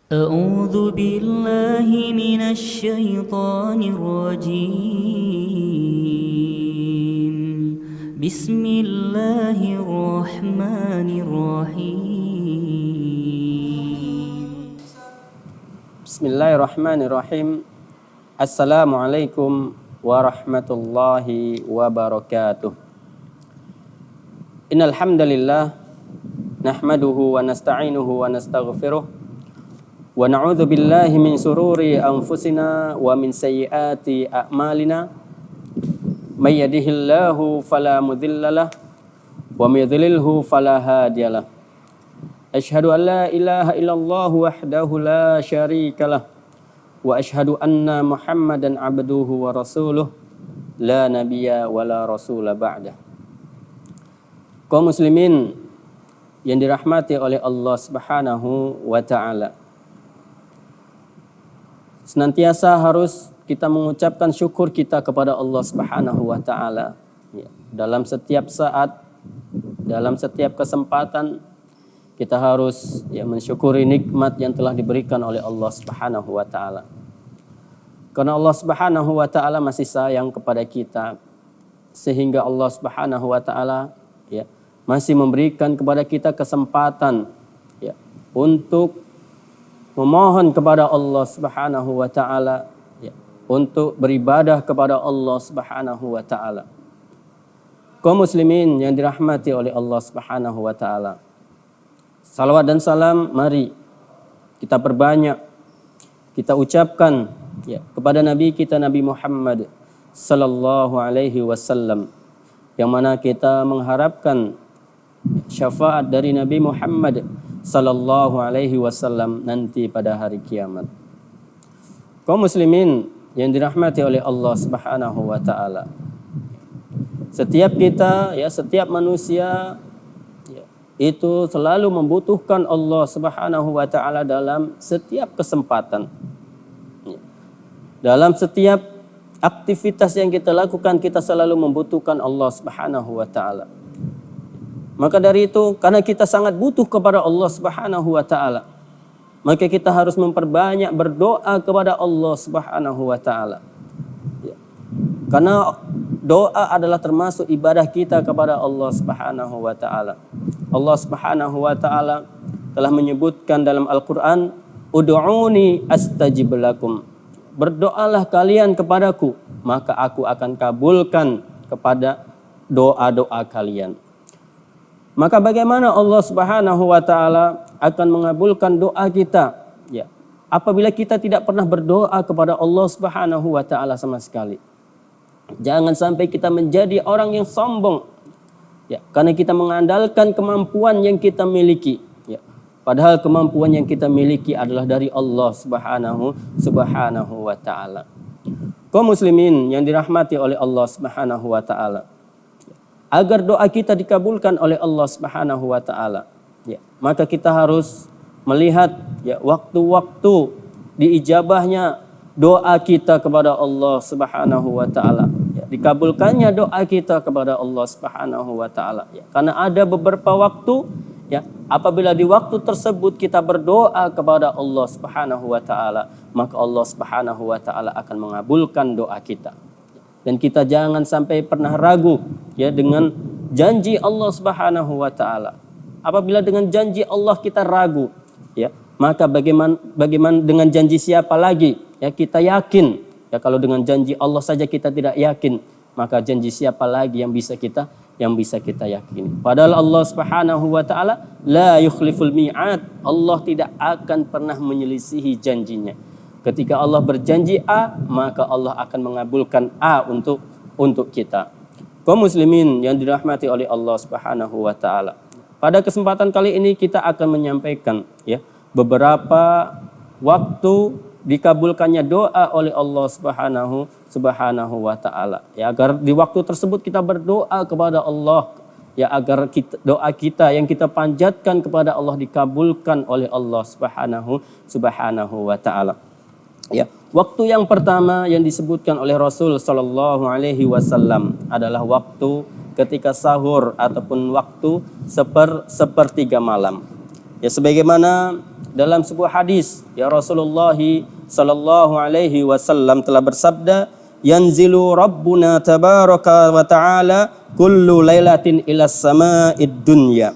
أعوذ بالله من الشيطان الرجيم بسم الله الرحمن الرحيم Bismillahirrahmanirrahim. Assalamualaikum warahmatullahi wabarakatuh. Innal hamdalillah nahmaduhu wa nasta'inuhu wa nastaghfiruh wa na'udzu billahi min sururi anfusina wa min sayyiati a'malina. May yahdihillahu fala mudhillalah wa may yudlilhu fala hadiyalah. Asyhadu an la ilaha illallah wahdahu la syarikalah wa asyhadu anna Muhammadan abduhu wa rasuluh la nabiyya wa la rasula ba'dah. Kaum muslimin yang dirahmati oleh Allah Subhanahu wa taala. Senantiasa harus kita mengucapkan syukur kita kepada Allah Subhanahu wa taala dalam setiap saat, dalam setiap kesempatan. Kita harus mensyukuri nikmat yang telah diberikan oleh Allah Subhanahu wa taala. Karena Allah Subhanahu wa taala masih sayang kepada kita, sehingga Allah Subhanahu wa taala masih memberikan kepada kita kesempatan untuk memohon kepada Allah Subhanahu wa taala, untuk beribadah kepada Allah Subhanahu wa taala. Kaum muslimin yang dirahmati oleh Allah Subhanahu wa taala. Salawat dan salam mari kita perbanyak, kita ucapkan kepada Nabi kita Nabi Muhammad sallallahu alaihi wasallam, yang mana kita mengharapkan syafaat dari Nabi Muhammad sallallahu alaihi wasallam nanti pada hari kiamat. Kaum muslimin yang dirahmati oleh Allah Subhanahu wa taala. Setiap kita, setiap manusia itu selalu membutuhkan Allah Subhanahu wa taala dalam setiap kesempatan. Dalam setiap aktivitas yang kita lakukan, kita selalu membutuhkan Allah Subhanahu wa taala. Maka dari itu, karena kita sangat butuh kepada Allah Subhanahu wa taala, maka kita harus memperbanyak berdoa kepada Allah Subhanahu wa taala. Karena doa adalah termasuk ibadah kita kepada Allah Subhanahu wa taala. Allah Subhanahu wa taala telah menyebutkan dalam Al-Qur'an, "Ud'uni astajib lakum." Berdoalah kalian kepadaku, maka aku akan kabulkan kepada doa-doa kalian. Maka bagaimana Allah Subhanahu wa taala akan mengabulkan doa kita? Apabila kita tidak pernah berdoa kepada Allah Subhanahu wa taala sama sekali. Jangan sampai kita menjadi orang yang sombong. Karena kita mengandalkan kemampuan yang kita miliki. Padahal kemampuan yang kita miliki adalah dari Allah Subhanahu wa taala. Kaum muslimin yang dirahmati oleh Allah Subhanahu wa taala. Agar doa kita dikabulkan oleh Allah Subhanahu wa taala, maka kita harus melihat waktu-waktu diijabahnya doa kita kepada Allah Subhanahu wa taala. Dikabulkannya doa kita kepada Allah Subhanahu wa taala. Karena ada beberapa waktu apabila di waktu tersebut kita berdoa kepada Allah Subhanahu wa taala, maka Allah Subhanahu wa taala akan mengabulkan doa kita. Dan kita jangan sampai pernah ragu dengan janji Allah Subhanahu wa taala. Apabila dengan janji Allah kita ragu, maka bagaimana dengan janji siapa lagi? Kita yakin. Kalau dengan janji Allah saja kita tidak yakin, maka janji siapa lagi yang bisa kita yakini? Padahal Allah Subhanahu wa taala la yukhliful mi'ad. Allah tidak akan pernah menyelisihi janjinya. Ketika Allah berjanji A, maka Allah akan mengabulkan A untuk kita. Kaum muslimin yang dirahmati oleh Allah Subhanahu wa taala. Pada kesempatan kali ini kita akan menyampaikan beberapa waktu dikabulkannya doa oleh Allah Subhanahu wa taala. Agar di waktu tersebut kita berdoa kepada Allah, agar doa kita yang kita panjatkan kepada Allah dikabulkan oleh Allah Subhanahu wa taala. Waktu yang pertama yang disebutkan oleh Rasul sallallahu alaihi wasallam adalah waktu ketika sahur ataupun waktu sepertiga malam. Ya sebagaimana dalam sebuah hadis ya Rasulullah sallallahu alaihi wasallam telah bersabda, yanzilu rabbuna tabaraka wa ta'ala kullu lailatin ila sama'id dunya.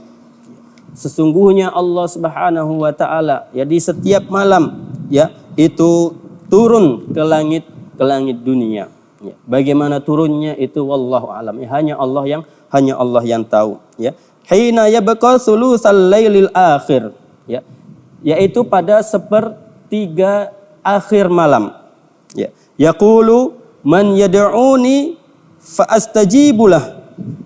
Sesungguhnya Allah Subhanahu wa taala ya di setiap malam ya itu turun ke langit dunia. Ya, bagaimana turunnya itu wallahu alam. Ya, hanya Allah yang tahu ya. Hina yabqa sulusal lailil akhir ya. Yaitu pada sepertiga akhir malam. Ya. Yaqulu man yad'uni fa astajibulah.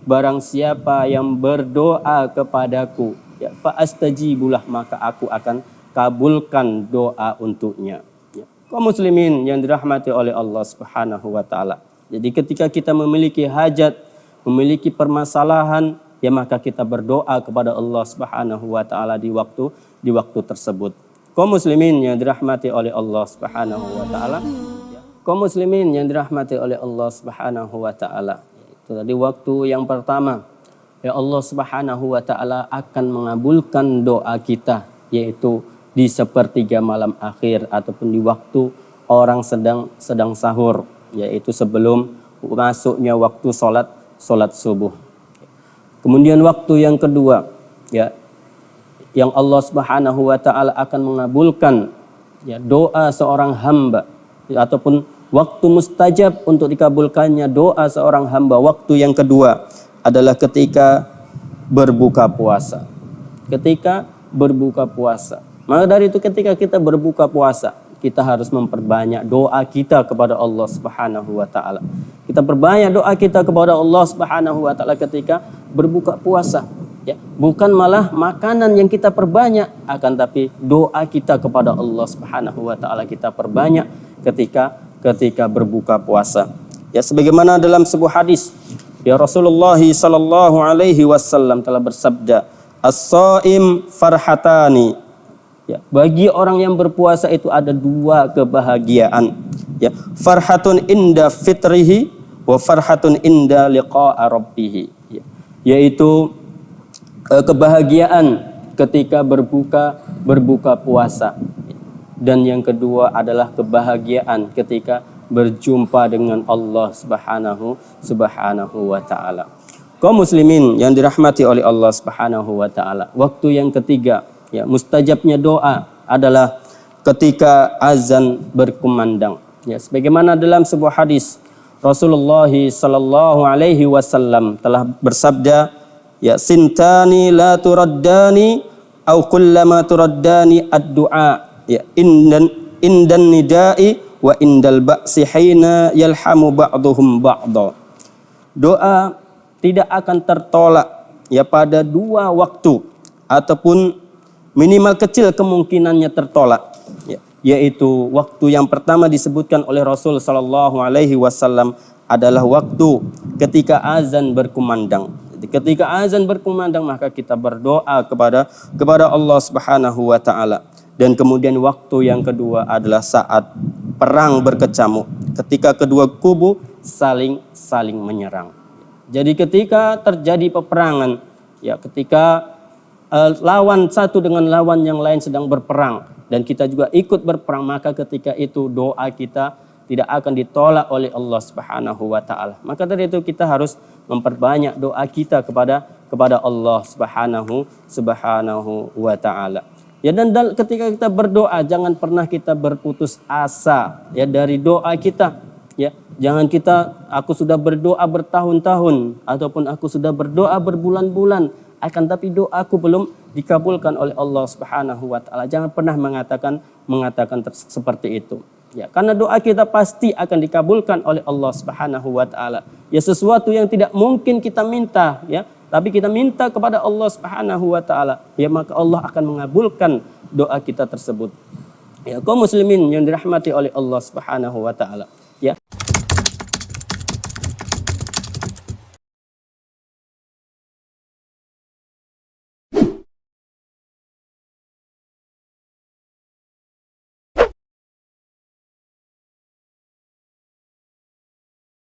Barang siapa yang berdoa kepadaku ya fa astajibulah, maka aku akan kabulkan doa untuknya. Ya. Kaum muslimin yang dirahmati oleh Allah Subhanahu wa taala. Jadi ketika kita memiliki hajat, memiliki permasalahan, ya maka kita berdoa kepada Allah Subhanahu wa taala di waktu tersebut. Kaum muslimin yang dirahmati oleh Allah Subhanahu wa taala. Kaum muslimin yang dirahmati oleh Allah Subhanahu wa taala. Itu tadi waktu yang pertama. Ya Allah Subhanahu wa taala akan mengabulkan doa kita, yaitu di sepertiga malam akhir ataupun di waktu orang sedang sahur, yaitu sebelum masuknya waktu salat subuh. Kemudian waktu yang kedua ya yang Allah Subhanahu wa taala akan mengabulkan ya doa seorang hamba ya, ataupun waktu mustajab untuk dikabulkannya doa seorang hamba, waktu yang kedua adalah ketika berbuka puasa. Ketika berbuka puasa. Maka dari itu ketika kita berbuka puasa, kita harus memperbanyak doa kita kepada Allah Subhanahu wa taala. Kita perbanyak doa kita kepada Allah Subhanahu wa taala ketika berbuka puasa, ya. Bukan malah makanan yang kita perbanyak, akan tapi doa kita kepada Allah Subhanahu wa taala kita perbanyak ketika berbuka puasa. Ya sebagaimana dalam sebuah hadis, ya Rasulullah sallallahu alaihi wasallam telah bersabda, as-shaim farhatani. Ya, bagi orang yang berpuasa itu ada dua kebahagiaan. Ya, farhatun inda fitrihi wa farhatun inda liqa'a rabbih. Ya, yaitu kebahagiaan ketika berbuka puasa. Dan yang kedua adalah kebahagiaan ketika berjumpa dengan Allah Subhanahu wa taala. Kaum muslimin yang dirahmati oleh Allah Subhanahu wa taala. Waktu yang ketiga ya, mustajabnya doa adalah ketika azan berkumandang. Ya, sebagaimana dalam sebuah hadis Rasulullah sallallahu alaihi wasallam telah bersabda, ya sintani la turaddani au kullama turaddani ad-du'a. Ya, indan nidai wa indal ba'si hina yalhamu ba'duhum ba'da. Doa tidak akan tertolak ya pada dua waktu ataupun minimal kecil kemungkinannya tertolak, ya, yaitu waktu yang pertama disebutkan oleh Rasul sallallahu alaihi wasallam adalah waktu ketika azan berkumandang. Jadi ketika azan berkumandang maka kita berdoa kepada Allah Subhanahu wa taala. Dan kemudian waktu yang kedua adalah saat perang berkecamuk, ketika kedua kubu saling menyerang. Jadi ketika terjadi peperangan, ya ketika lawan satu dengan lawan yang lain sedang berperang dan kita juga ikut berperang, maka ketika itu doa kita tidak akan ditolak oleh Allah Subhanahu wa taala. Maka dari itu kita harus memperbanyak doa kita kepada Allah Subhanahu wa taala. Ya, dan ketika kita berdoa jangan pernah kita berputus asa ya dari doa kita. Ya, jangan aku sudah berdoa bertahun-tahun ataupun aku sudah berdoa berbulan-bulan akan tapi doaku belum dikabulkan oleh Allah Subhanahu wa taala. Jangan pernah mengatakan seperti itu. Ya, karena doa kita pasti akan dikabulkan oleh Allah Subhanahu wa taala. Ya, sesuatu yang tidak mungkin kita minta, ya, tapi kita minta kepada Allah Subhanahu wa taala, ya maka Allah akan mengabulkan doa kita tersebut. Ya, kaum muslimin yang dirahmati oleh Allah Subhanahu wa taala. Ya.